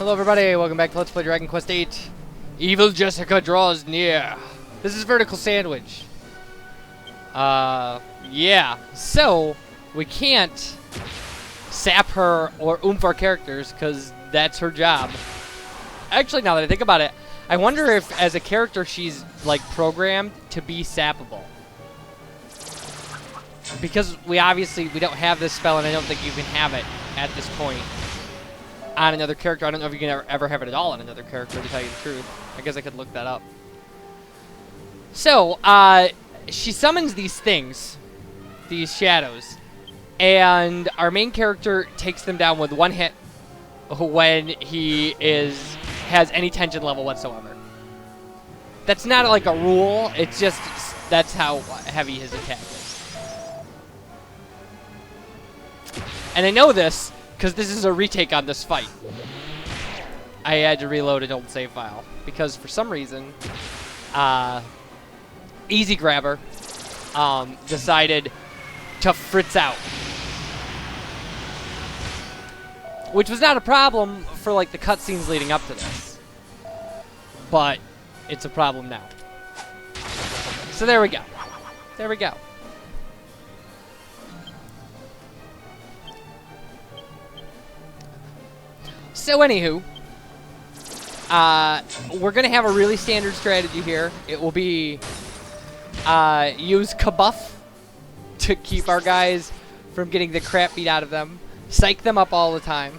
Hello everybody, welcome back to Let's Play Dragon Quest VIII. Evil Jessica draws near. This is VerticalSandwich. Yeah. So, we can't sap her or oomph our characters, because that's her job. Actually, now that I think about it, I wonder if, as a character, she's, like, programmed to be sappable. Because we don't have this spell, and I don't think you can have it at this point on another character. I don't know if you can ever have it at all on another character, to tell you the truth. I guess I could look that up. So, she summons these things, these shadows, and our main character takes them down with one hit when he has any tension level whatsoever. That's not like a rule, it's just, that's how heavy his attack is. And I know this because this is a retake on this fight. I had to reload an old save file because for some reason, Easy Grabber decided to fritz out. Which was not a problem for like the cutscenes leading up to this. But it's a problem now. So there we go. There we go. So anywho, we're going to have a really standard strategy here. It will be use Kabuff to keep our guys from getting the crap beat out of them, psych them up all the time,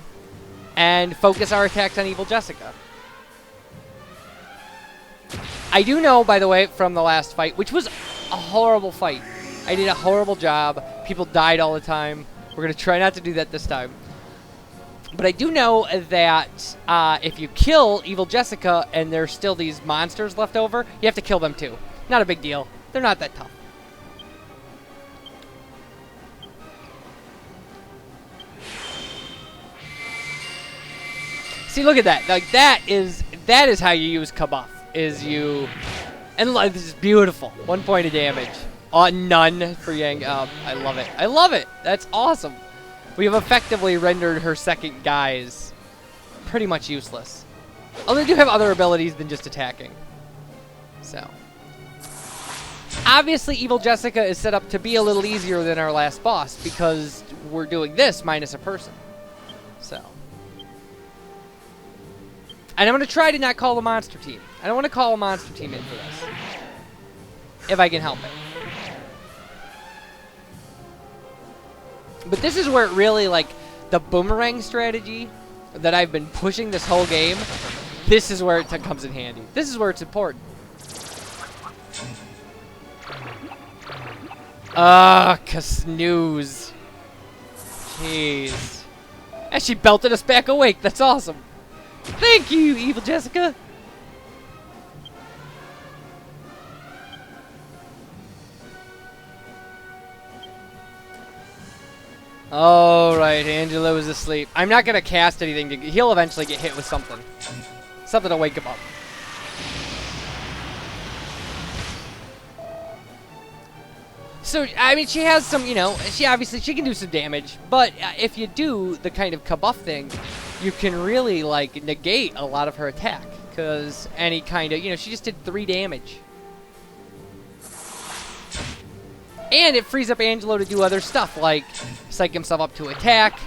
and focus our attacks on Evil Jessica. I do know, by the way, from the last fight, which was a horrible fight. I did a horrible job. People died all the time. We're going to try not to do that this time. But I do know that if you kill Evil Jessica and there's still these monsters left over, you have to kill them too. Not a big deal. They're not that tough. See, look at that. Like that is how you use Kabuff. And like, this is beautiful. 1 point of damage. None for Yang. I love it. I love it. That's awesome. We have effectively rendered her second guys pretty much useless. Although they do have other abilities than just attacking. So. Obviously, Evil Jessica is set up to be a little easier than our last boss because we're doing this minus a person. So. And I'm going to try to not call the monster team. I don't want to call a monster team in for this. If I can help it. But this is where it really, like, the boomerang strategy that I've been pushing this whole game, this is where it comes in handy. This is where it's important. Snooze. Jeez. And she belted us back awake. That's awesome. Thank you, Evil Jessica. Alright, Angelo is asleep. I'm not going to cast anything. He'll eventually get hit with something. Something to wake him up. So, I mean, she has some, you know, she can do some damage. But if you do the kind of Kabuff thing, you can really, like, negate a lot of her attack. Because any kind of, you know, she just did 3 damage. And it frees up Angelo to do other stuff, like psych himself up to attack,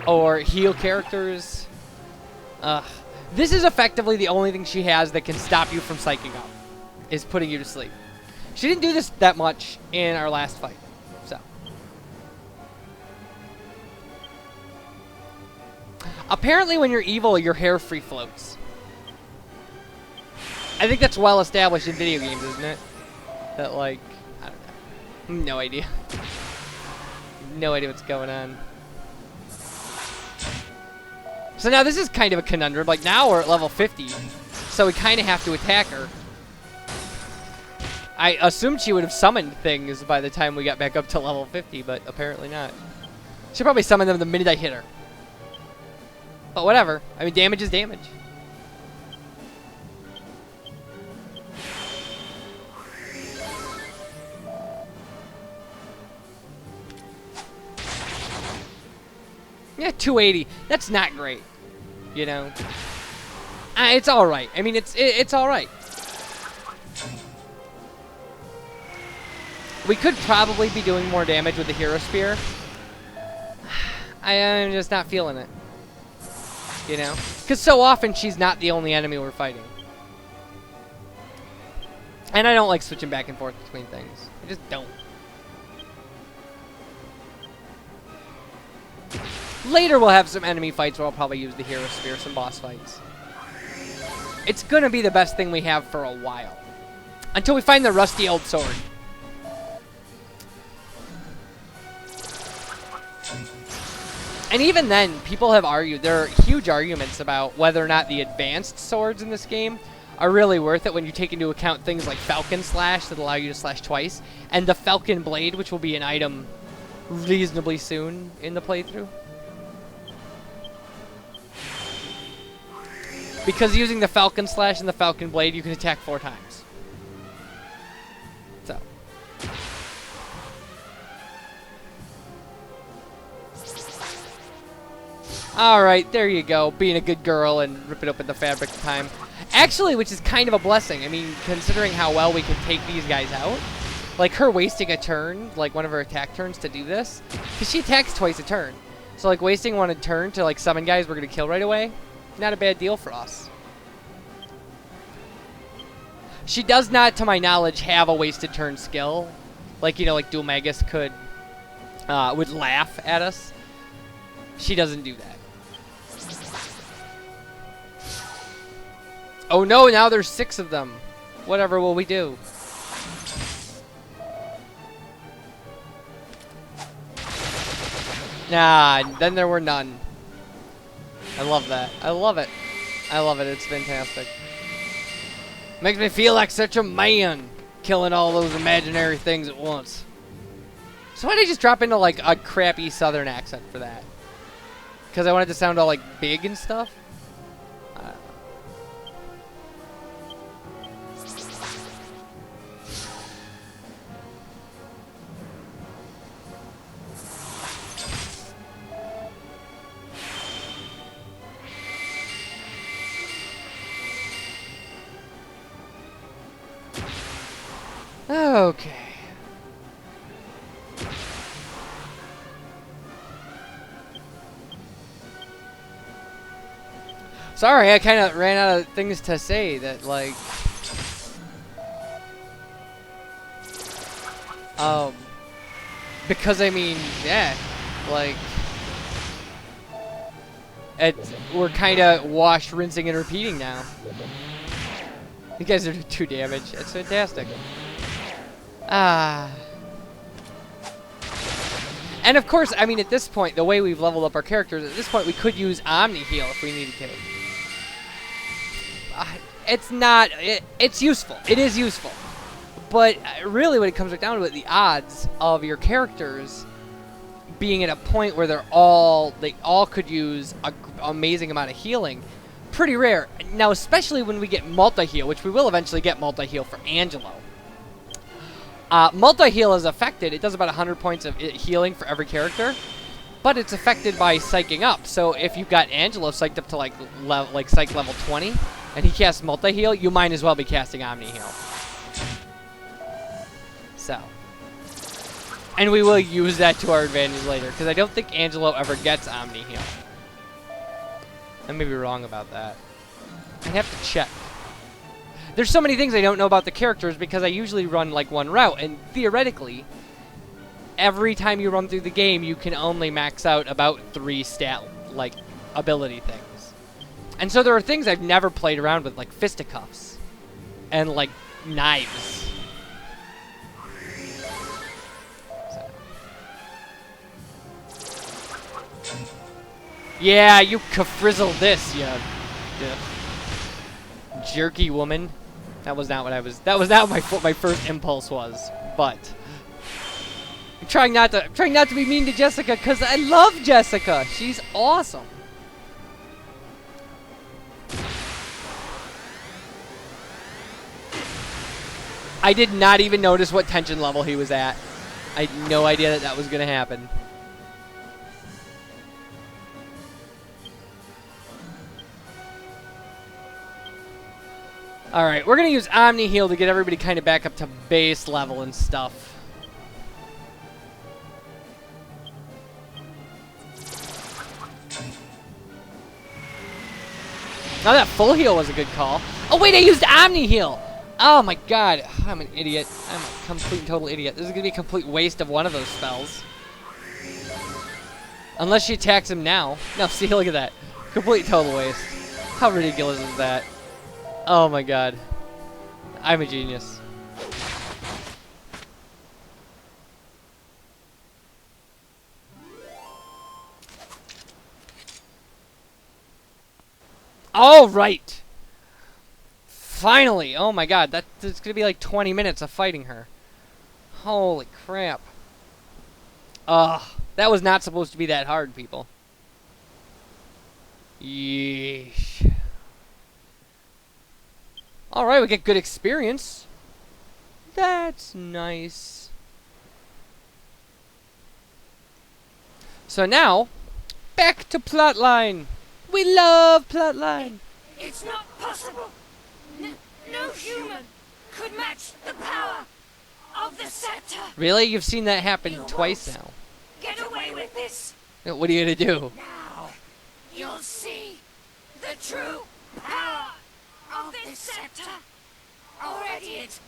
or heal characters. This is effectively the only thing she has that can stop you from psyching up, is putting you to sleep. She didn't do this that much in our last fight, so. Apparently when you're evil, your hair free floats. I think that's well established in video games, isn't it? That, like, I don't know. No idea. No idea what's going on. So now this is kind of a conundrum. Like now we're at level 50, so we kind of have to attack her. I assumed she would have summoned things by the time we got back up to level 50, but apparently not. She'll probably summon them the minute I hit her. But whatever. I mean, damage is damage. Yeah, 280. That's not great. You know? It's all right. I mean, it's all right. We could probably be doing more damage with the Hero Spear. I am just not feeling it. You know? Because so often she's not the only enemy we're fighting. And I don't like switching back and forth between things. I just don't. Later we'll have some enemy fights where I'll probably use the Hero Spear, some boss fights. It's going to be the best thing we have for a while. Until we find the rusty old sword. And even then, people have argued, there are huge arguments about whether or not the advanced swords in this game are really worth it when you take into account things like Falcon Slash that allow you to slash twice, and the Falcon Blade, which will be an item reasonably soon in the playthrough. Because using the Falcon Slash and the Falcon Blade, you can attack 4 times. So. Alright, there you go. Being a good girl and ripping open the fabric time. Actually, which is kind of a blessing. I mean, considering how well we can take these guys out. Like, her wasting a turn, like one of her attack turns to do this. Because she attacks twice a turn. So, like, wasting one a turn to, like, summon guys we're going to kill right away. Not a bad deal for us. She does not, to my knowledge, have a wasted turn skill. Like, you know, like Dual Magus could, would laugh at us. She doesn't do that. Oh no, now there's 6 of them. Whatever will we do? Nah, then there were none. I love that. I love it. I love it. It's fantastic. Makes me feel like such a man, killing all those imaginary things at once. So why did I just drop into like a crappy southern accent for that? Because I wanted to sound all like big and stuff? Okay. Sorry, I kind of ran out of things to say that, like... Because, I mean, yeah, like... we're kind of washed, rinsing, and repeating now. You guys are doing 2 damage. It's fantastic. And of course, I mean, at this point, the way we've leveled up our characters, at this point, we could use Omni Heal if we needed to. It's not... it's useful. It is useful. But really, when it comes right down to it, the odds of your characters being at a point where they all could use an amazing amount of healing, pretty rare. Now, especially when we get multi-heal, which we will eventually get multi-heal for Angelo. Multi-heal is affected. It does about 100 points of healing for every character, but it's affected by psyching up. So if you've got Angelo psyched up to like psych level 20, and he casts multi-heal, you might as well be casting Omni-Heal. So. And we will use that to our advantage later, because I don't think Angelo ever gets Omni-Heal. I may be wrong about that. I have to check. There's so many things I don't know about the characters because I usually run like one route, and theoretically, every time you run through the game, you can only max out about 3 stat, like, ability things. And so there are things I've never played around with, like fisticuffs and, like, knives. So. Yeah, you frizzle this, you jerky woman. That was not what I was. That was not what my first impulse was. But I'm trying not to be mean to Jessica because I love Jessica. She's awesome. I did not even notice what tension level he was at. I had no idea that was going to happen. Alright, we're going to use Omni Heal to get everybody kind of back up to base level and stuff. Now that full heal was a good call. Oh wait, I used Omni Heal! Oh my god, I'm an idiot. I'm a complete and total idiot. This is going to be a complete waste of one of those spells. Unless she attacks him now. No, see, look at that. Complete total waste. How ridiculous is that? Oh my god. I'm a genius. All right. Finally. Oh my god, that's going to be like 20 minutes of fighting her. Holy crap. Ugh. That was not supposed to be that hard, people. Yeesh. Alright, we get good experience. That's nice. So now, back to plotline. We love plotline. It's not possible. No human could match the power of the scepter. Really? You've seen that happen twice now. Get away with this. What are you going to do? Now, you'll see the true power of this scepter. Already it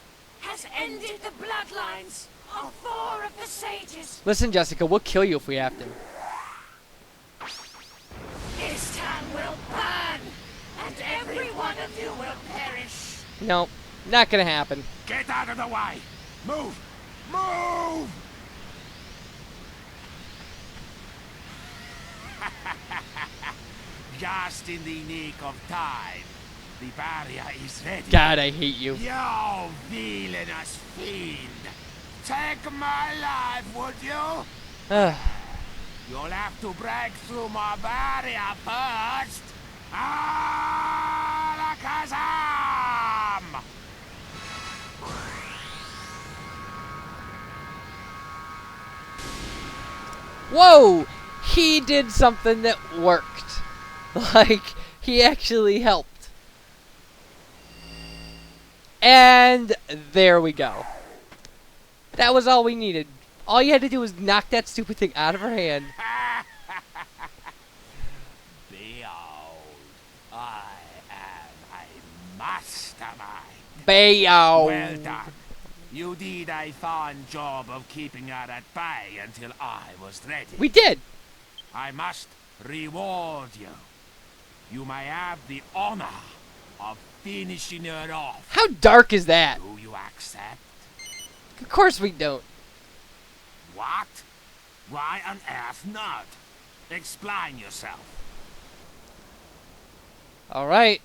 has ended the bloodlines of 4 of the sages. Listen, Jessica, we'll kill you if we have to. This town will burn, and every one of you will perish. No, not going to happen. Get out of the way! Move! Move! Just in the nick of time. The barrier is ready. God, I hate you. You villainous fiend! Take my life, would you? You'll have to break through my barrier first. Alakazam! Whoa! He did something that worked. Like, he actually helped. And there we go. That was all we needed. All you had to do was knock that stupid thing out of her hand. Behold, I am a mastermind. Bayow. Well done. You did a fine job of keeping her at bay until I was ready. We did. I must reward you. You may have the honor of finishing her off. How dark is that? Do you accept? Of course we don't. What? Why on earth not? Explain yourself. All right.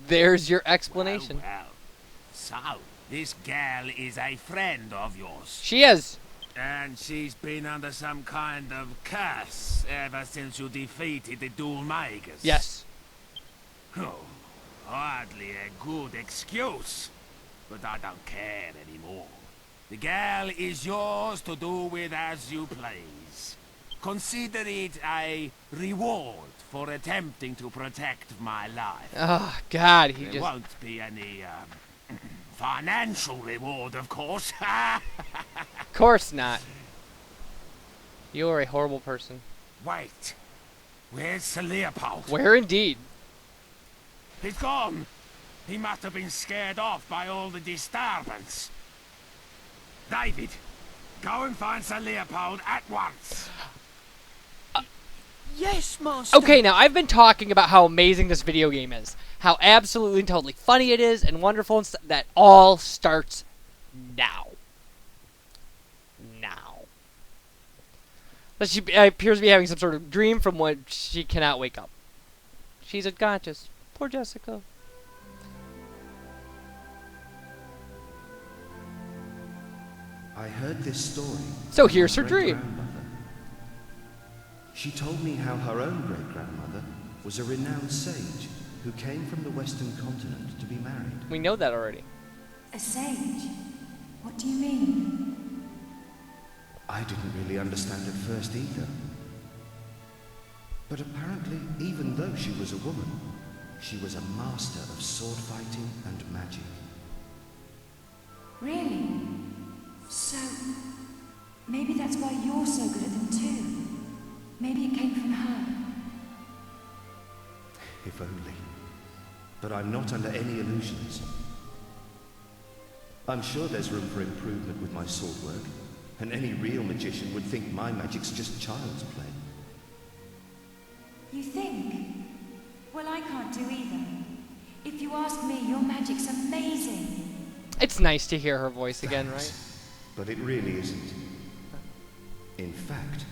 There's your explanation. Well. So, this girl is a friend of yours. She is. And she's been under some kind of curse ever since you defeated the Dual Magus. Yes. Oh, hardly a good excuse. But I don't care anymore. The girl is yours to do with as you please. Consider it a reward for attempting to protect my life. Oh, God, he There just... won't be any financial reward, of course. Of course not. You are a horrible person. Wait. Where's Sir Leopold? Where indeed? He's gone. He must have been scared off by all the disturbance. David, go and find Sir Leopold at once. Yes, Master. Okay, now I've been talking about how amazing this video game is. How absolutely and totally funny it is and wonderful and that all starts now. Now. But she appears to be having some sort of dream from which she cannot wake up. She's unconscious. Poor Jessica. I heard this story. So here's her from my dream. great-grandmother. She told me how her own great-grandmother was a renowned sage who came from the Western continent to be married. We know that already. A sage? What do you mean? I didn't really understand at first either. But apparently, even though she was a woman, she was a master of sword fighting and magic. Really? So, maybe that's why you're so good at them too. Maybe it came from her. If only. But I'm not under any illusions. I'm sure there's room for improvement with my sword work, and any real magician would think my magic's just child's play. You think? Well, I can't do either. If you ask me, your magic's amazing. It's nice to hear her voice again, right? But it really isn't. In fact,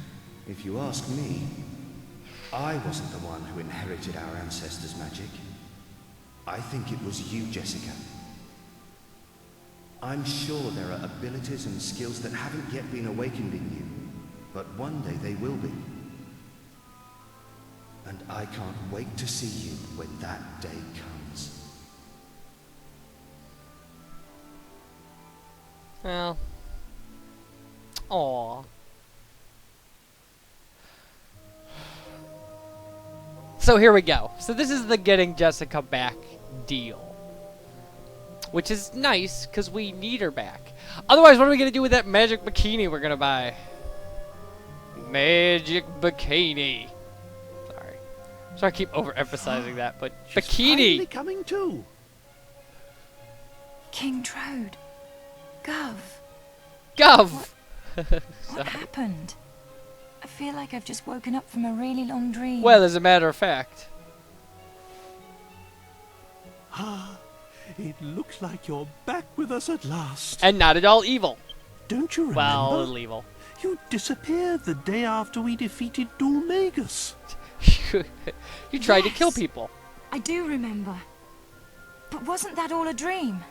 if you ask me, I wasn't the one who inherited our ancestors' magic. I think it was you, Jessica. I'm sure there are abilities and skills that haven't yet been awakened in you, but one day they will be. And I can't wait to see you when that day comes. Well. Aw. So here we go. So this is the getting Jessica back deal. Which is nice, because we need her back. Otherwise, what are we going to do with that magic bikini we're going to buy? Magic bikini. Sorry. I keep overemphasizing that, but She's bikini! finally coming too. King Trode. Gov. Gov! What happened? I feel like I've just woken up from a really long dream. Well, as a matter of fact. It looks like you're back with us at last. And not at all evil. Don't you remember? Well, a little evil. You disappeared the day after we defeated Dulmagus. You tried to kill Yes. people. I do remember. But wasn't that all a dream?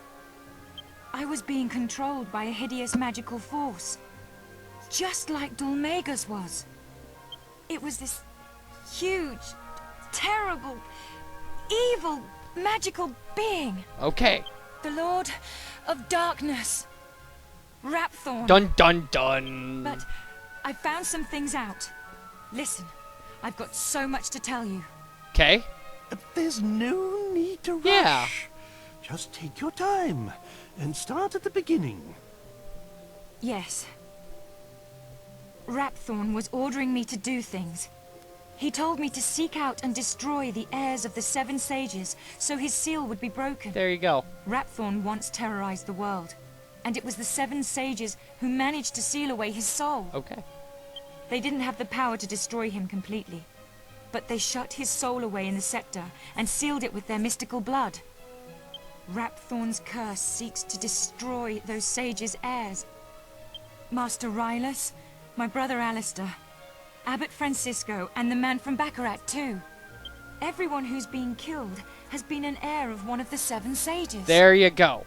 I was being controlled by a hideous magical force. Just like Dulmagus was. It was this huge, terrible, evil, magical being. Okay. The Lord of Darkness. Rapthorn. Dun dun dun. But I found some things out. Listen, I've got so much to tell you. Okay. There's no need to rush. Yeah. Just take your time and start at the beginning. Yes. Rapthorn was ordering me to do things. He told me to seek out and destroy the heirs of the Seven Sages so his seal would be broken. There you go. Rapthorn once terrorized the world, and it was the Seven Sages who managed to seal away his soul. Okay. They didn't have the power to destroy him completely, but they shut his soul away in the scepter and sealed it with their mystical blood. Rapthorn's curse seeks to destroy those sages' heirs. Master Rylus, my brother Alistair, Abbot Francisco, and the man from Baccarat too. Everyone who's been killed has been an heir of one of the Seven Sages. There you go.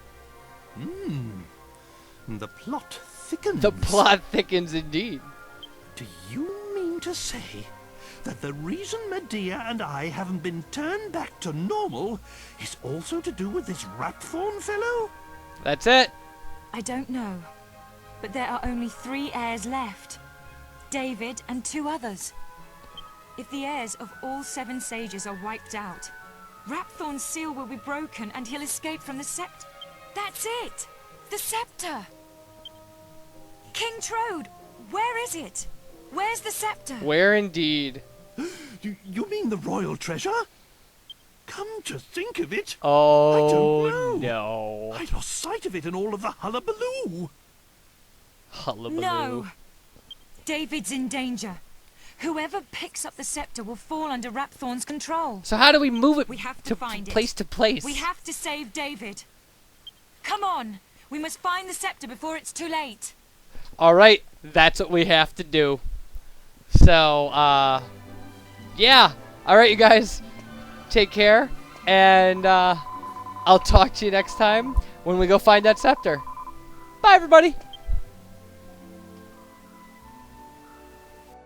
The plot thickens. The plot thickens indeed. Do you mean to say that the reason Medea and I haven't been turned back to normal is also to do with this Rapthorn fellow? That's it. I don't know, but there are only 3 heirs left. David and 2 others. If the heirs of all 7 sages are wiped out, Rapthorn's seal will be broken and he'll escape from the scepter. That's it! The scepter! King Trode, where is it? Where's the scepter? Where indeed. You mean the royal treasure? Come to think of it, Oh, I don't know. no. I lost sight of it in all of the hullabaloo. Hullabaloo. No! David's in danger. Whoever picks up the scepter will fall under Rapthorn's control. So how do we move it We have to find it. place to place? We have to save David. Come on! We must find the scepter before it's too late. Alright, that's what we have to do. So, yeah. Alright, you guys. Take care. And, I'll talk to you next time when we go find that scepter. Bye, everybody.